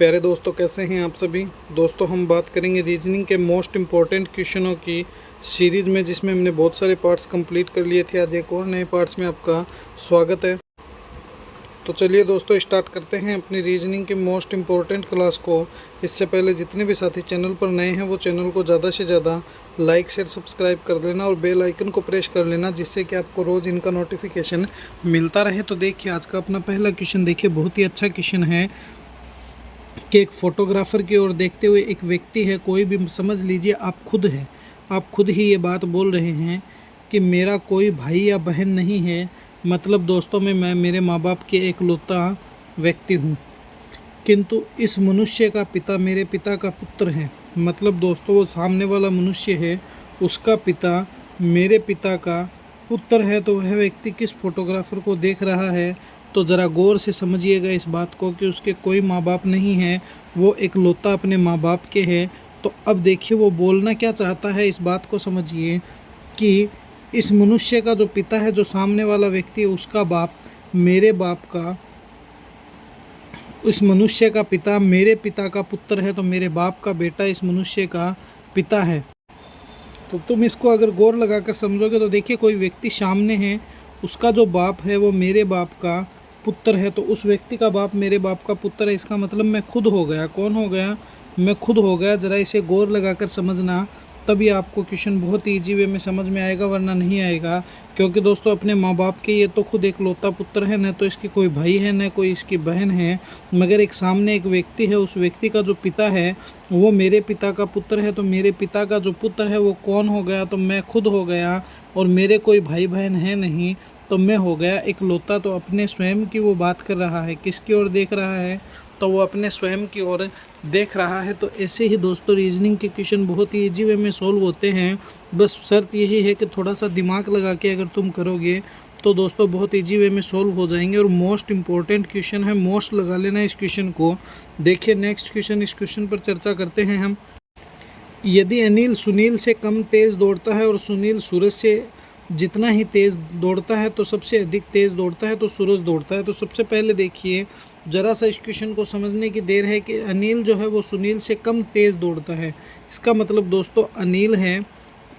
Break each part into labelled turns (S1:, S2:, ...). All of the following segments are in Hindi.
S1: प्यारे दोस्तों, कैसे हैं आप सभी दोस्तों। हम बात करेंगे रीजनिंग के मोस्ट इम्पॉर्टेंट क्वेश्चनों की सीरीज़ में, जिसमें हमने बहुत सारे पार्ट्स कंप्लीट कर लिए थे। आज एक और नए पार्ट्स में आपका स्वागत है। तो चलिए दोस्तों, स्टार्ट करते हैं अपनी रीजनिंग के मोस्ट इम्पॉर्टेंट क्लास को। इससे पहले जितने भी साथी चैनल पर नए हैं वो चैनल को ज़्यादा से ज़्यादा लाइक शेयर सब्सक्राइब कर लेना और बेल आइकन को प्रेस कर लेना, जिससे कि आपको रोज़ इनका नोटिफिकेशन मिलता रहे। तो देखिए, आज का अपना पहला क्वेश्चन देखिए, बहुत ही अच्छा क्वेश्चन है कि एक फ़ोटोग्राफ़र की ओर देखते हुए एक व्यक्ति है, कोई भी समझ लीजिए आप खुद ही ये बात बोल रहे हैं कि मेरा कोई भाई या बहन नहीं है। मतलब दोस्तों मैं मेरे माँ बाप के एकलौता व्यक्ति हूँ, किंतु इस मनुष्य का पिता मेरे पिता का पुत्र है। मतलब दोस्तों, वो सामने वाला मनुष्य है, उसका पिता मेरे पिता का पुत्र है। तो वह व्यक्ति किस फोटोग्राफ़र को देख रहा है, तो ज़रा गौर से समझिएगा इस बात को कि उसके कोई माँ बाप नहीं है, वो एकलौता अपने माँ बाप के है। तो अब देखिए वो बोलना क्या चाहता है, इस बात को समझिए कि इस मनुष्य का जो पिता है, जो सामने वाला व्यक्ति है, उसका बाप मेरे बाप का, इस मनुष्य का पिता मेरे पिता का पुत्र है, तो मेरे बाप का बेटा इस मनुष्य का पिता है। तो तुम इसको अगर गौर लगाकर समझोगे तो देखिए, कोई व्यक्ति सामने है, उसका जो बाप है वो मेरे बाप का पुत्र है, तो उस व्यक्ति का बाप मेरे बाप का पुत्र है। इसका मतलब मैं खुद हो गया। कौन हो गया? मैं खुद हो गया। ज़रा इसे गौर लगाकर समझना, तभी आपको क्वेश्चन बहुत ईजी वे में समझ में आएगा, वरना नहीं आएगा। क्योंकि दोस्तों, अपने माँ बाप के ये तो खुद एकलौता पुत्र है, न तो इसकी कोई भाई है न कोई इसकी बहन है, मगर एक सामने एक व्यक्ति है, उस व्यक्ति का जो पिता है वो मेरे पिता का पुत्र है। तो मेरे पिता का जो पुत्र है वो कौन हो गया? तो मैं खुद हो गया। और मेरे कोई भाई बहन है नहीं, तो मैं हो गया एकलौता। तो अपने स्वयं की वो बात कर रहा है। किसकी ओर देख रहा है? तो वो अपने स्वयं की ओर देख रहा है। तो ऐसे ही दोस्तों, रीजनिंग के क्वेश्चन बहुत ही ईजी वे में सोल्व होते हैं। बस शर्त यही है कि थोड़ा सा दिमाग लगा के अगर तुम करोगे तो दोस्तों बहुत ईजी वे में सोल्व हो जाएंगे। और मोस्ट इम्पॉर्टेंट क्वेश्चन है, मोस्ट लगा लेना इस क्वेश्चन को। देखिए नेक्स्ट क्वेश्चन, इस क्वेश्चन पर चर्चा करते हैं हम। यदि अनिल सुनील से कम तेज़ दौड़ता है और सुनील सूरज से जितना ही तेज़ दौड़ता है तो सबसे अधिक तेज़ दौड़ता है, तो सूरज दौड़ता है। तो सबसे पहले देखिए, ज़रा सा इस क्वेश्चन को समझने की देर है कि अनिल जो है वो सुनील से कम तेज़ दौड़ता है। इसका मतलब दोस्तों अनिल है,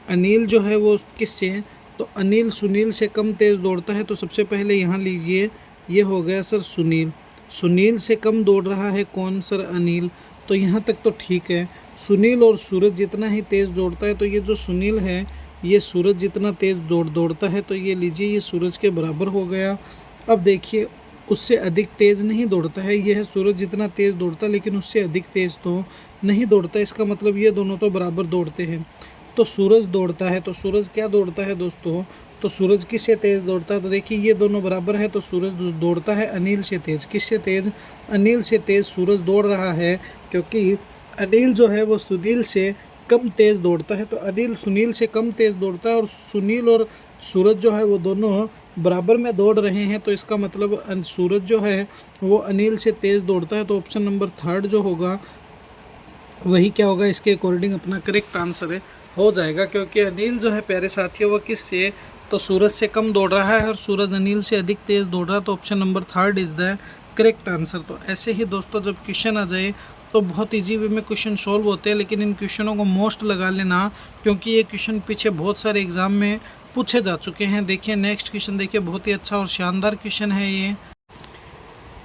S1: अनिल जो है वो किससे, तो अनिल सुनील से कम तेज़ दौड़ता है। तो सबसे पहले यहाँ लीजिए, ये हो गया सर सुनील। सुनील से कम दौड़ रहा है कौन? सर अनिल। तो यहाँ तक तो ठीक है। सुनील और सूरज जितना ही तेज़ दौड़ता है, तो ये जो सुनील है ये सूरज जितना तेज़ दौड़ता है, तो ये लीजिए ये सूरज के बराबर हो गया। अब देखिए, उससे अधिक तेज़ नहीं दौड़ता है, यह है सूरज जितना तेज़ दौड़ता है, लेकिन उससे अधिक तेज़ तो नहीं दौड़ता। इसका मतलब ये दोनों तो बराबर दौड़ते हैं। तो सूरज दौड़ता है, तो सूरज क्या दौड़ता है दोस्तों? तो सूरज किससे तेज़ दौड़ता है? तो देखिए ये दोनों बराबर है, तो सूरज दौड़ता है अनिल से तेज़। किससे तेज़? अनिल से तेज़ सूरज दौड़ रहा है, क्योंकि अनिल जो है वो सुनील से कम तेज़ दौड़ता है। तो अनिल सुनील से कम तेज़ दौड़ता है और सुनील और सूरज जो है वो दोनों बराबर में दौड़ रहे हैं। तो इसका मतलब सूरज जो है वो अनिल से तेज़ दौड़ता है। तो ऑप्शन नंबर थर्ड जो होगा वही क्या होगा, इसके अकॉर्डिंग अपना करेक्ट आंसर हो जाएगा। क्योंकि अनिल जो है प्यारे साथियों वो किससे, तो सूरज से कम दौड़ रहा है और सूरज अनिल से अधिक तेज़ दौड़ रहा है। तो option number third is the correct answer. तो ऐसे ही दोस्तों, जब क्वेश्चन आ जाए तो बहुत इजी वे में क्वेश्चन सॉल्व होते हैं, लेकिन इन क्वेश्चनों को मोस्ट लगा लेना, क्योंकि ये क्वेश्चन पीछे बहुत सारे एग्जाम में पूछे जा चुके हैं। देखिए नेक्स्ट क्वेश्चन देखिए, बहुत ही अच्छा और शानदार क्वेश्चन है ये।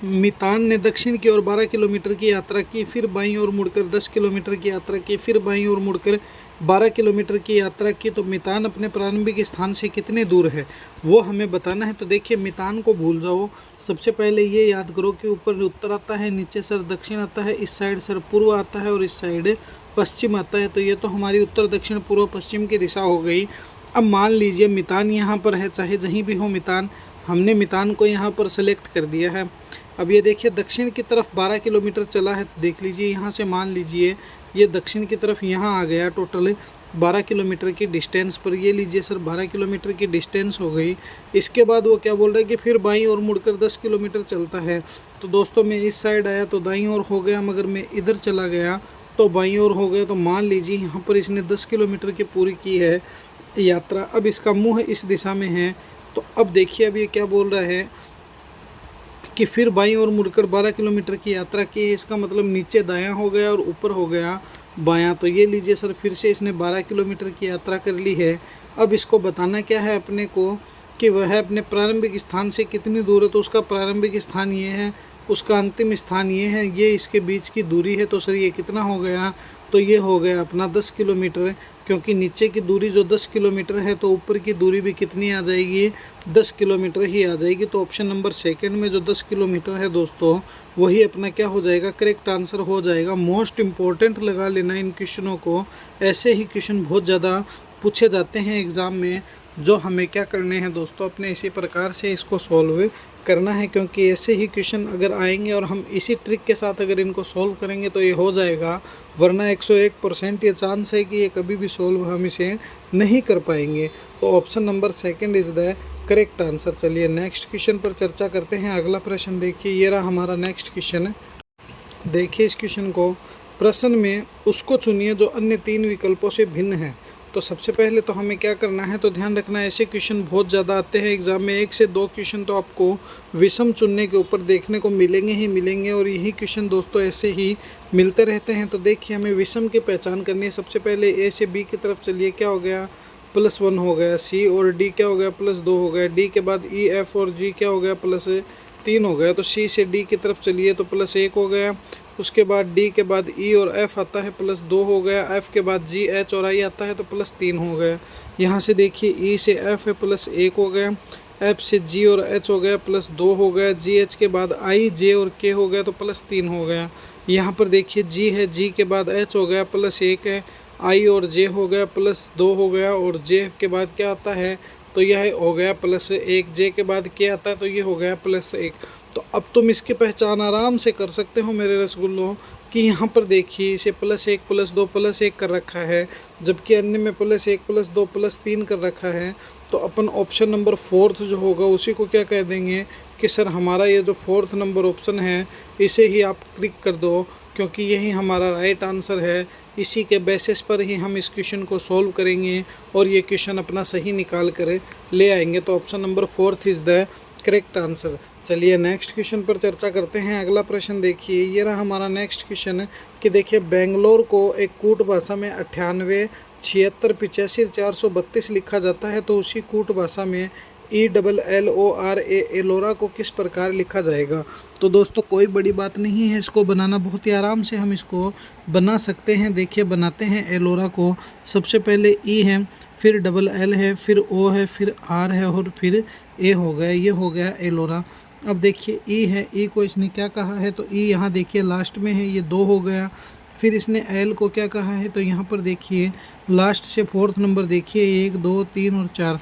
S1: मितान ने दक्षिण की ओर 12 किलोमीटर की यात्रा की, फिर बाईं ओर मुड़कर 10 किलोमीटर की यात्रा की, फिर बाईं ओर मुड़कर 12 किलोमीटर की यात्रा की। तो मितान अपने प्रारंभिक स्थान से कितने दूर है वो हमें बताना है। तो देखिए, मितान को भूल जाओ, सबसे पहले ये याद करो कि ऊपर उत्तर आता है, नीचे सर दक्षिण आता है, इस साइड सर पूर्व आता है और इस साइड पश्चिम आता है। तो ये तो हमारी उत्तर दक्षिण पूर्व पश्चिम की दिशा हो गई। अब मान लीजिए मितान यहाँ पर है, चाहे जहीं भी हो मितान, हमने मितान को यहाँ पर सेलेक्ट कर दिया है। अब ये देखिए, दक्षिण की तरफ 12 किलोमीटर चला है, तो देख लीजिए यहाँ से मान लीजिए ये दक्षिण की तरफ यहाँ आ गया, टोटल 12 किलोमीटर की डिस्टेंस पर। ये लीजिए सर 12 किलोमीटर की डिस्टेंस हो गई। इसके बाद वो क्या बोल रहा है कि फिर बाईं ओर मुड़कर 10 किलोमीटर चलता है। तो दोस्तों मैं इस साइड आया तो दाईं ओर हो गया, मगर मैं इधर चला गया तो बाईं ओर हो गया। तो मान लीजिए यहाँ पर इसने 10 किलोमीटर की पूरी की है यात्रा। अब इसका मुँह इस दिशा में है। तो अब देखिए, अब ये क्या बोल रहा है कि फिर बाईं ओर मुड़कर 12 किलोमीटर की यात्रा की है। इसका मतलब नीचे दायां हो गया और ऊपर हो गया बायां। तो ये लीजिए सर, फिर से इसने 12 किलोमीटर की यात्रा कर ली है। अब इसको बताना क्या है अपने को कि वह अपने प्रारंभिक स्थान से कितनी दूर है। तो उसका प्रारंभिक स्थान ये है, उसका अंतिम स्थान ये है, ये इसके बीच की दूरी है। तो सर ये कितना हो गया, तो ये हो गया अपना 10 किलोमीटर, क्योंकि नीचे की दूरी जो 10 किलोमीटर है तो ऊपर की दूरी भी कितनी आ जाएगी, 10 किलोमीटर ही आ जाएगी। तो ऑप्शन नंबर सेकंड में जो 10 किलोमीटर है दोस्तों, वही अपना क्या हो जाएगा, करेक्ट आंसर हो जाएगा। मोस्ट इम्पोर्टेंट लगा लेना इन क्वेश्चनों को, ऐसे ही क्वेश्चन बहुत ज़्यादा पूछे जाते हैं एग्ज़ाम में। जो हमें क्या करने हैं दोस्तों, अपने इसी प्रकार से इसको सॉल्व करना है, क्योंकि ऐसे ही क्वेश्चन अगर आएंगे और हम इसी ट्रिक के साथ अगर इनको सॉल्व करेंगे तो ये हो जाएगा, वरना 101% ये चांस है कि ये कभी भी सॉल्व हम इसे नहीं कर पाएंगे। तो option number second is the correct answer. चलिए नेक्स्ट क्वेश्चन पर चर्चा करते हैं। अगला प्रश्न देखिए, ये रहा हमारा नेक्स्ट क्वेश्चन। देखिए इस क्वेश्चन को, प्रश्न में उसको चुनिए जो अन्य 3 विकल्पों से भिन्न है। तो सबसे पहले तो हमें क्या करना है, तो ध्यान रखना ऐसे क्वेश्चन बहुत ज़्यादा आते हैं एग्ज़ाम में। 1 से 2 क्वेश्चन तो आपको विषम चुनने के ऊपर देखने को मिलेंगे ही मिलेंगे, और यही क्वेश्चन दोस्तों ऐसे ही मिलते रहते हैं। तो देखिए हमें विषम की पहचान करनी है। सबसे पहले ए से बी की तरफ चलिए, क्या हो गया, +1 हो गया। सी और डी क्या हो गया, +2 हो गया। डी के बाद ई, एफ और जी क्या हो गया, +3 हो गया। तो सी से डी की तरफ चलिए तो +1 हो गया। उसके बाद डी के बाद ई और एफ आता है, +2 हो गया। एफ के बाद जी, एच और आई आता है तो +3 हो गया। यहाँ से देखिए ई से एफ है, +1 हो गया। एफ से जी और एच हो गया, +2 हो गया। जी एच के बाद आई, जे और के हो गया तो +3 हो गया। यहाँ पर देखिए जी है, जी के बाद एच हो गया, +1 है। आई और जे हो गया, +2 हो गया। और जे के बाद क्या आता है, तो यह हो गया +1। जे के बाद क्या आता है, तो ये हो गया +1। तो अब तुम इसकी पहचान आराम से कर सकते हो मेरे रसगुल्लों, कि यहाँ पर देखिए इसे +1 +2 +1 कर रखा है, जबकि अन्य में +1 +2 +3 कर रखा है। तो अपन ऑप्शन नंबर 4 जो होगा उसी को क्या कह देंगे कि सर हमारा ये जो 4th नंबर ऑप्शन है इसे ही आप क्लिक कर दो, क्योंकि यही हमारा राइट आंसर है। इसी के बेसिस पर ही हम इस क्वेश्चन को सॉल्व करेंगे और ये क्वेश्चन अपना सही निकाल कर ले आएंगे। तो option number 4 is the correct answer. चलिए नेक्स्ट क्वेश्चन पर चर्चा करते हैं। अगला प्रश्न देखिए, ये रहा हमारा नेक्स्ट क्वेश्चन कि देखिए बेंगलोर को एक कूट भाषा में 98 76 85 432 लिखा जाता है, तो उसी कूट भाषा में ELLORA एलोरा को किस प्रकार लिखा जाएगा। तो दोस्तों कोई बड़ी बात नहीं है, इसको बनाना बहुत ही आराम से हम इसको बना सकते हैं। देखिए बनाते हैं एलोरा को। सबसे पहले ई है, फिर LL है, फिर ओ है, फिर आर है और फिर ए हो गया। ये हो गया एलोरा। अब देखिए ई है, ई को इसने क्या कहा है, तो ई यहाँ देखिए लास्ट में है, ये 2 हो गया। फिर इसने एल को क्या कहा है, तो यहाँ पर देखिए लास्ट से 4th नंबर देखिए 1 2 3 और 4,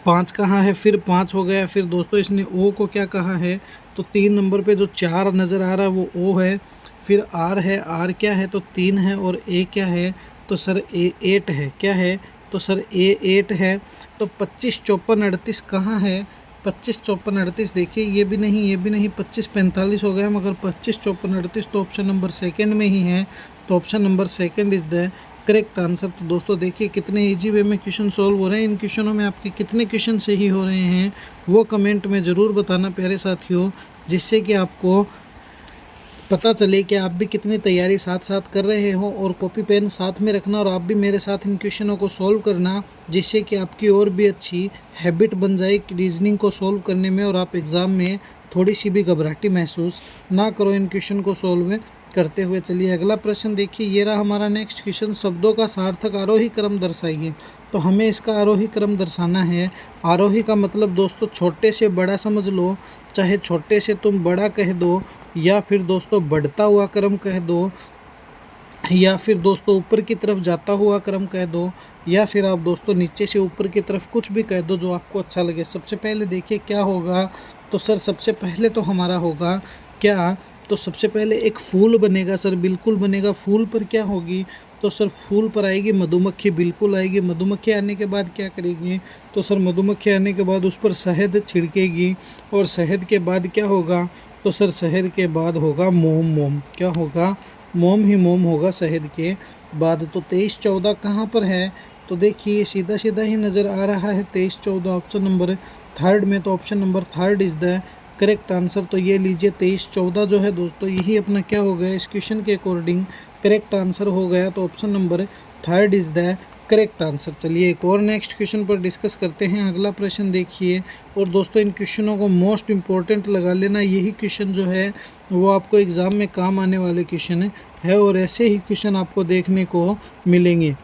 S1: 5 कहाँ है, फिर 5 हो गया। फिर दोस्तों इसने ओ को क्या कहा है, तो 3 नंबर पे जो 4 नज़र आ रहा है वो ओ है। फिर आर है, आर क्या है, तो 3 है। और ए क्या है, तो सर ए 8 है। क्या है, तो सर ए 8 है। तो 25 54 38 कहाँ है, 25 54 38 देखिए ये भी नहीं, ये भी नहीं, 25 45 हो गया, मगर 25 54 38 तो ऑप्शन नंबर सेकंड में ही है। तो option number second is the correct answer. तो दोस्तों देखिए कितने इजी वे में क्वेश्चन सॉल्व हो रहे हैं। इन क्वेश्चनों में आपके कितने क्वेश्चन सही हो रहे हैं वो कमेंट में ज़रूर बताना प्यारे साथियों, जिससे कि आपको पता चले कि आप भी कितनी तैयारी साथ साथ कर रहे हो। और कॉपी पेन साथ में रखना और आप भी मेरे साथ इन क्वेश्चनों को सॉल्व करना, जिससे कि आपकी और भी अच्छी हैबिट बन जाए रीजनिंग को सॉल्व करने में, और आप एग्ज़ाम में थोड़ी सी भी घबराहटी महसूस ना करो इन क्वेश्चन को सॉल्व करते हुए। चलिए अगला प्रश्न देखिए, ये रहा हमारा नेक्स्ट क्वेश्चन। शब्दों का सार्थक आरोही क्रम दर्शाइए। तो हमें इसका आरोही क्रम दर्शाना है। आरोही का मतलब दोस्तों छोटे से बड़ा समझ लो, चाहे छोटे से तुम बड़ा कह दो, या फिर दोस्तों बढ़ता हुआ क्रम कह दो, या फिर दोस्तों ऊपर की तरफ जाता हुआ क्रम कह दो, या फिर आप दोस्तों नीचे से ऊपर की तरफ कुछ भी कह दो जो आपको अच्छा लगे। सबसे पहले देखिए क्या होगा, तो सर सबसे पहले तो हमारा होगा क्या, तो सबसे पहले एक फूल बनेगा सर, बिल्कुल बनेगा। फूल पर क्या होगी, तो सर फूल पर आएगी मधुमक्खी, बिल्कुल आएगी। मधुमक्खी आने के बाद क्या करेगी, तो सर मधुमक्खी आने के बाद उस पर शहद छिड़केगी, और शहद के बाद क्या होगा, तो सर शहद के बाद होगा मोम। मोम क्या होगा, मोम ही मोम होगा शहद के बाद। तो 23 14 कहाँ पर है, तो देखिए सीधा सीधा ही नज़र आ रहा है 23 14 ऑप्शन नंबर 3rd में। तो option number 3rd is the correct answer. तो ये लीजिए 23 14 जो है दोस्तों, यही अपना क्या हो गया, इस क्वेश्चन के अकॉर्डिंग करेक्ट आंसर हो गया। तो option number 3 is the correct answer. चलिए एक और नेक्स्ट क्वेश्चन पर डिस्कस करते हैं। अगला प्रश्न देखिए, और दोस्तों इन क्वेश्चनों को मोस्ट इम्पोर्टेंट लगा लेना। यही क्वेश्चन जो है वो आपको एग्ज़ाम में काम आने वाले क्वेश्चन है, और ऐसे ही क्वेश्चन आपको देखने को मिलेंगे।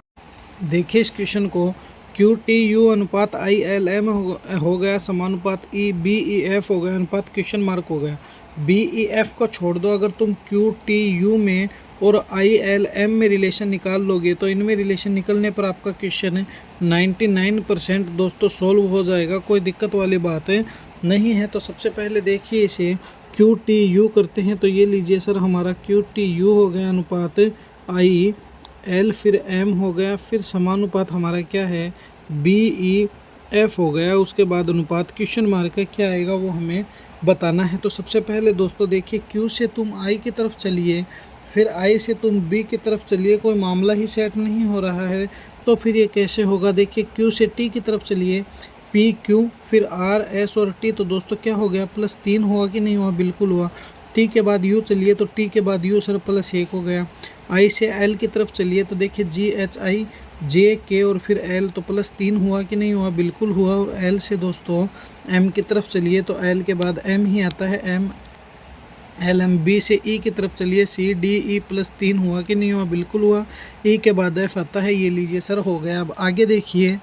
S1: देखिए इस क्वेश्चन को, QTU अनुपात ILM हो गया, समानुपात BEF हो गया, अनुपात क्वेश्चन मार्क हो गया। BEF को छोड़ दो, अगर तुम QTU में और ILM में रिलेशन निकाल लोगे तो इनमें रिलेशन निकलने पर आपका क्वेश्चन 99% दोस्तों सोल्व हो जाएगा, कोई दिक्कत वाली बात नहीं है। तो सबसे पहले देखिए इसे QTU करते हैं। तो ये लीजिए सर, हमारा QTU हो गया अनुपात IL, फिर M हो गया, फिर समानुपात हमारा क्या है BEF हो गया। उसके बाद अनुपात क्वेश्चन मार्क का क्या आएगा वो हमें बताना है। तो सबसे पहले दोस्तों देखिए, Q से तुम I की तरफ चलिए, फिर I से तुम B की तरफ चलिए, कोई मामला ही सेट नहीं हो रहा है। तो फिर ये कैसे होगा, देखिए Q से T की तरफ चलिए, PQ, फिर R S और T। तो दोस्तों क्या हो गया, +3 हुआ कि नहीं हुआ, बिल्कुल हुआ। T के बाद U चलिए, तो T के बाद U सर +1 हो गया। I से L की तरफ चलिए, तो देखिए GHI J K और फिर L, तो +3 हुआ कि नहीं हुआ, बिल्कुल हुआ। और L से दोस्तों M की तरफ चलिए, तो L के बाद M ही आता है, M L M। B से E की तरफ चलिए, C D E, +3 हुआ कि नहीं हुआ, बिल्कुल हुआ। E के बाद F आता है, ये लीजिए सर हो गया। अब आगे देखिए,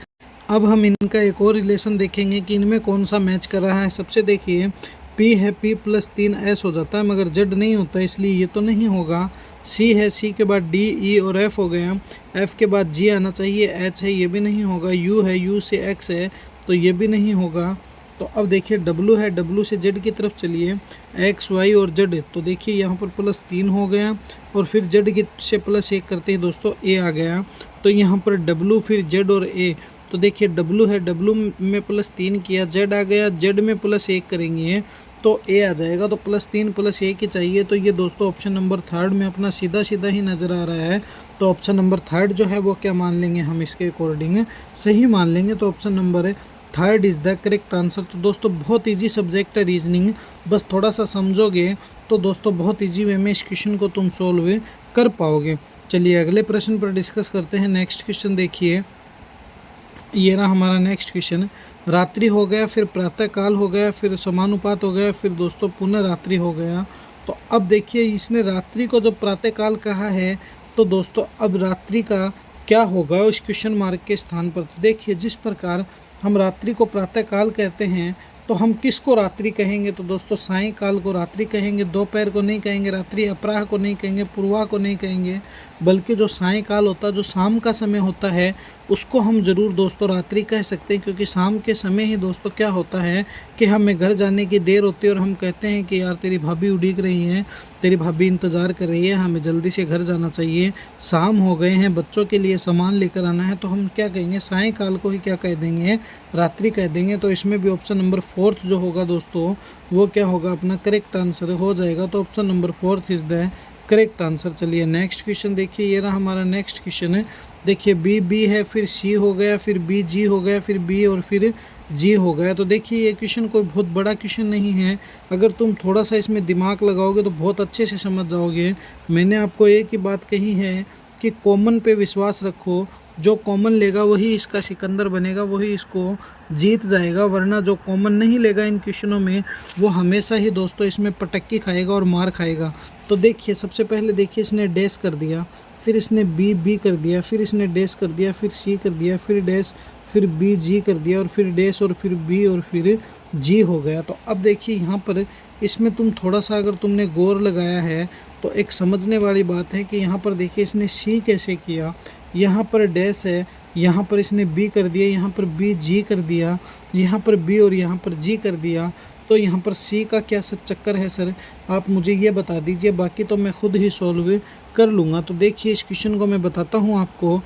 S1: अब हम इनका एक और रिलेशन देखेंगे कि इनमें कौन सा मैच कर रहा है। सबसे देखिए P है, P +3 S हो जाता है, मगर Z नहीं होता, इसलिए ये तो नहीं होगा। C है, C के बाद D E और F हो गया, F के बाद G आना चाहिए, H है, ये भी नहीं होगा। U है, U से X है, तो ये भी नहीं होगा। तो अब देखिए W है, W से Z की तरफ चलिए, X Y और Z। तो देखिए यहाँ पर +3 हो गया, और फिर Z की से +1 करते ही दोस्तों A आ गया। तो यहाँ पर W, फिर Z और A। तो देखिए W है, W में +3 किया, Z आ गया, Z में +1 करेंगे तो A आ जाएगा। तो +3 +1 ही चाहिए। तो ये दोस्तों ऑप्शन नंबर 3 में अपना सीधा सीधा ही नज़र आ रहा है। तो ऑप्शन नंबर 3 जो है वो क्या मान लेंगे हम, इसके अकॉर्डिंग सही मान लेंगे। तो option number 3 is the correct answer. तो दोस्तों बहुत ईजी सब्जेक्ट है रीजनिंग, बस थोड़ा सा समझोगे तो दोस्तों बहुत ईजी वे में इस क्वेश्चन को तुम सोल्व कर पाओगे। चलिए अगले प्रश्न पर डिस्कस करते हैं। नेक्स्ट क्वेश्चन देखिए, ये रहा हमारा नेक्स्ट क्वेश्चन। रात्रि हो गया, फिर प्रातःकाल हो गया, फिर समानुपात हो गया, फिर दोस्तों पुनः रात्रि हो गया। तो अब देखिए इसने रात्रि को जब प्रातःकाल कहा है, तो दोस्तों अब रात्रि का क्या होगा उस क्वेश्चन मार्क के स्थान पर। तो देखिए जिस प्रकार हम रात्रि को प्रातःकाल कहते हैं, तो हम किसको रात्रि कहेंगे, तो दोस्तों सायंकाल को रात्रि कहेंगे, दोपहर को नहीं कहेंगे रात्रि, अपराह को नहीं कहेंगे, पूर्वा को नहीं कहेंगे, बल्कि जो सायंकाल होता है, जो शाम का समय होता है, उसको हम ज़रूर दोस्तों रात्रि कह सकते हैं। क्योंकि शाम के समय ही दोस्तों क्या होता है कि हमें घर जाने की देर होती है, और हम कहते हैं कि यार तेरी भाभी उड़ीक रही हैं, तेरी भाभी इंतज़ार कर रही है, हमें जल्दी से घर जाना चाहिए, शाम हो गए हैं, बच्चों के लिए सामान लेकर आना है। तो हम क्या कहेंगे, सायंकाल को ही क्या कह देंगे, रात्रि कह देंगे। तो इसमें भी ऑप्शन नंबर 4 जो होगा दोस्तों वो क्या होगा, अपना करेक्ट आंसर हो जाएगा। तो option number 4 is the correct answer. चलिए नेक्स्ट क्वेश्चन देखिए, ये रहा हमारा नेक्स्ट क्वेश्चन है। देखिए बी है, फिर सी हो गया, फिर बी जी हो गया, फिर बी और फिर जी हो गया। तो देखिए ये क्वेश्चन कोई बहुत बड़ा क्वेश्चन नहीं है, अगर तुम थोड़ा सा इसमें दिमाग लगाओगे तो बहुत अच्छे से समझ जाओगे। मैंने आपको एक ही बात कही है कि कॉमन पे विश्वास रखो, जो कॉमन लेगा वही इसका सिकंदर बनेगा, वही इसको जीत जाएगा, वरना जो कॉमन नहीं लेगा इन क्वेश्चनों में वो हमेशा ही दोस्तों इसमें पटक्की खाएगा और मार खाएगा। तो देखिए सबसे पहले देखिए इसने डैश कर दिया, फिर इसने बी कर दिया, फिर इसने डैश कर दिया, फिर सी कर दिया, फिर डैश, फिर बी जी कर दिया, और फिर डैश, और फिर बी और फिर जी हो गया। तो अब देखिए यहाँ पर इसमें तुम थोड़ा सा अगर तुमने गौर लगाया है तो एक समझने वाली बात है कि यहाँ पर देखिए इसने सी कैसे किया, यहाँ पर डैश है, यहाँ पर इसने बी कर दिया, यहाँ पर बी जी कर दिया, यहाँ पर बी और यहाँ पर जी कर दिया। तो यहाँ पर सी का क्या सर चक्कर है सर, आप मुझे ये बता दीजिए, बाकी तो मैं खुद ही सॉल्व कर लूँगा। तो देखिए इस क्वेश्चन को मैं बताता हूँ आपको।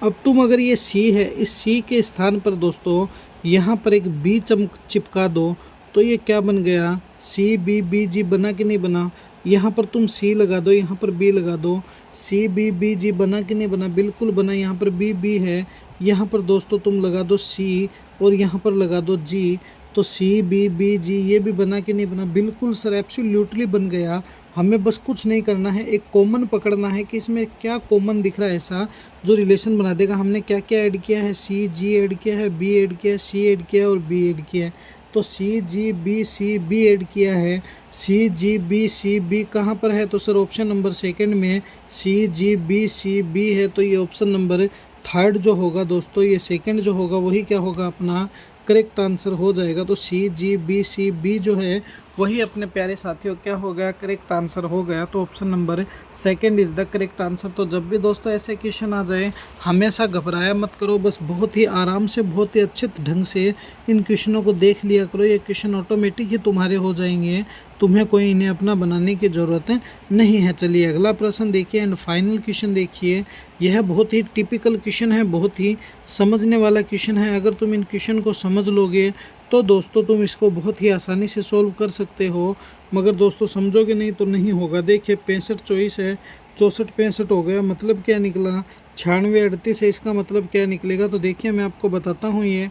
S1: अब तुम अगर ये सी है, इस सी के स्थान पर दोस्तों यहाँ पर एक बी चिपका दो, तो ये क्या बन गया, सी बी बी जी बना कि नहीं बना। यहाँ पर तुम सी लगा दो, यहाँ पर बी लगा दो, सी बी बी जी बना कि नहीं बना, बिल्कुल बना। यहाँ पर बी बी है, यहाँ पर दोस्तों तुम लगा दो सी और यहाँ पर लगा दो जी। तो सी बी बी जी ये भी बना कि नहीं बना? बिल्कुल सर, एब्सोल्युटली बन गया। हमें बस कुछ नहीं करना है, एक कॉमन पकड़ना है कि इसमें क्या कॉमन दिख रहा है ऐसा जो रिलेशन बना देगा। हमने क्या क्या ऐड किया है? सी जी ऐड किया है, बी ऐड किया है, सी ऐड किया है और बी ऐड किया है। तो C G B C B add किया है। सी जी बी सी बी कहाँ पर है? तो सर ऑप्शन नंबर सेकंड में सी जी बी सी बी है। तो ये ऑप्शन नंबर थर्ड जो होगा दोस्तों, ये सेकंड जो होगा वही क्या होगा? अपना करेक्ट आंसर हो जाएगा। तो C G B C B जो है वही अपने प्यारे साथियों क्या हो गया? करेक्ट आंसर हो गया। तो option number second is the correct answer. तो जब भी दोस्तों ऐसे क्वेश्चन आ जाए हमेशा घबराया मत करो, बस बहुत ही आराम से बहुत ही अच्छे ढंग से इन क्वेश्चनों को देख लिया करो। ये क्वेश्चन ऑटोमेटिक ही तुम्हारे हो जाएंगे, तुम्हें कोई इन्हें अपना बनाने की ज़रूरत नहीं है। चलिए अगला प्रश्न देखिए एंड फाइनल क्वेश्चन देखिए। यह बहुत ही टिपिकल क्वेश्चन है, बहुत ही समझने वाला क्वेश्चन है। अगर तुम इन क्वेश्चन को समझ लोगे तो दोस्तों तुम इसको बहुत ही आसानी से सोल्व कर सकते हो, मगर दोस्तों समझोगे नहीं तो नहीं होगा। देखिए 65 चॉइस है, 64 65 हो गया, मतलब क्या निकला? 96 38 है, इसका मतलब क्या निकलेगा? तो देखिए मैं आपको बताता हूँ। ये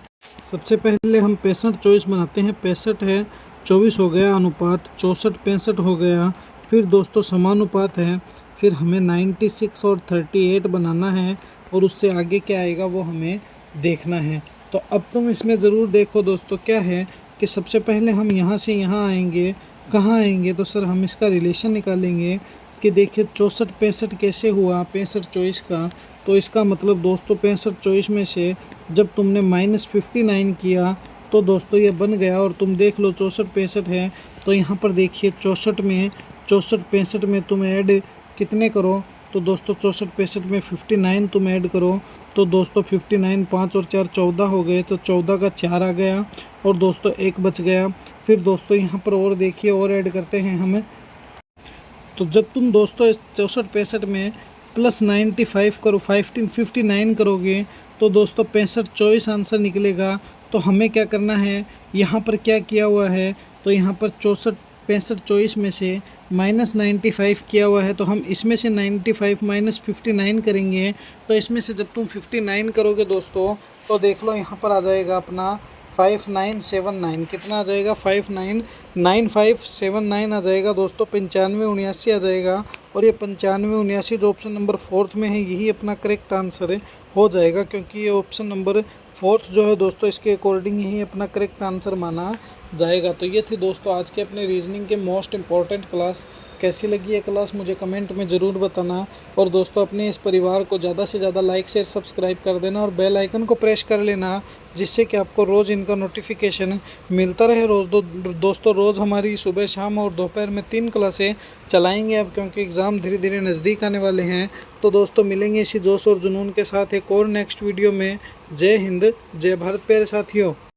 S1: सबसे पहले हम 65 चॉइस बनाते हैं। 65 है, 24 हो गया अनुपात, 64 65 हो गया। फिर दोस्तों समानुपात है, फिर हमें 96 और 38 बनाना है और उससे आगे क्या आएगा वो हमें देखना है। तो अब तुम इसमें ज़रूर देखो दोस्तों क्या है कि सबसे पहले हम यहाँ से यहाँ आएंगे। कहाँ आएंगे? तो सर हम इसका रिलेशन निकालेंगे कि देखिए 64 65 कैसे हुआ 65 चॉइस का। तो इसका मतलब दोस्तों 65 चॉइस में से जब तुमने -59 किया तो दोस्तों ये बन गया। और तुम देख लो 64 65 है, तो यहाँ पर देखिए 64 65 में तुम ऐड कितने करो? तो दोस्तों 64 65 में 59 तुम ऐड करो। तो दोस्तों 59 5 और 4 14 हो गए, तो 14 का 4 आ गया और दोस्तों 1 बच गया। फिर दोस्तों यहाँ पर और देखिए और ऐड करते हैं हमें। तो जब तुम दोस्तों 64 65 में +95 करो 59 करोगे तो दोस्तों 65 चॉइस आंसर निकलेगा। तो हमें क्या करना है? यहाँ पर क्या किया हुआ है? तो यहाँ पर 64 65 चॉइस में से -95 किया हुआ है, तो हम इसमें से 95 -59 करेंगे। तो इसमें से जब तुम 59 करोगे दोस्तों तो देख लो यहाँ पर आ जाएगा अपना 5979। कितना आ जाएगा? 599579 आ जाएगा दोस्तों। 95 79 आ जाएगा। और ये 95 79 जो ऑप्शन नंबर 4 में है यही अपना करेक्ट आंसर हो जाएगा, क्योंकि ये ऑप्शन नंबर 4 जो है दोस्तों इसके अकॉर्डिंग यही अपना करेक्ट आंसर माना जाएगा। तो ये थी दोस्तों आज के अपने रीजनिंग के मोस्ट इम्पॉर्टेंट क्लास। कैसी लगी ये क्लास मुझे कमेंट में ज़रूर बताना। और दोस्तों अपने इस परिवार को ज़्यादा से ज़्यादा लाइक शेयर सब्सक्राइब कर देना और बेल आइकन को प्रेस कर लेना, जिससे कि आपको रोज़ इनका नोटिफिकेशन मिलता रहे। दोस्तों रोज़ हमारी सुबह शाम और दोपहर में 3 क्लासें चलाएंगे अब, क्योंकि एग्ज़ाम धीरे धीरे नज़दीक आने वाले हैं। तो दोस्तों मिलेंगे इसी जोश और जुनून के साथ एक और नेक्स्ट वीडियो में। जय हिंद, जय भारत प्यारे साथियों।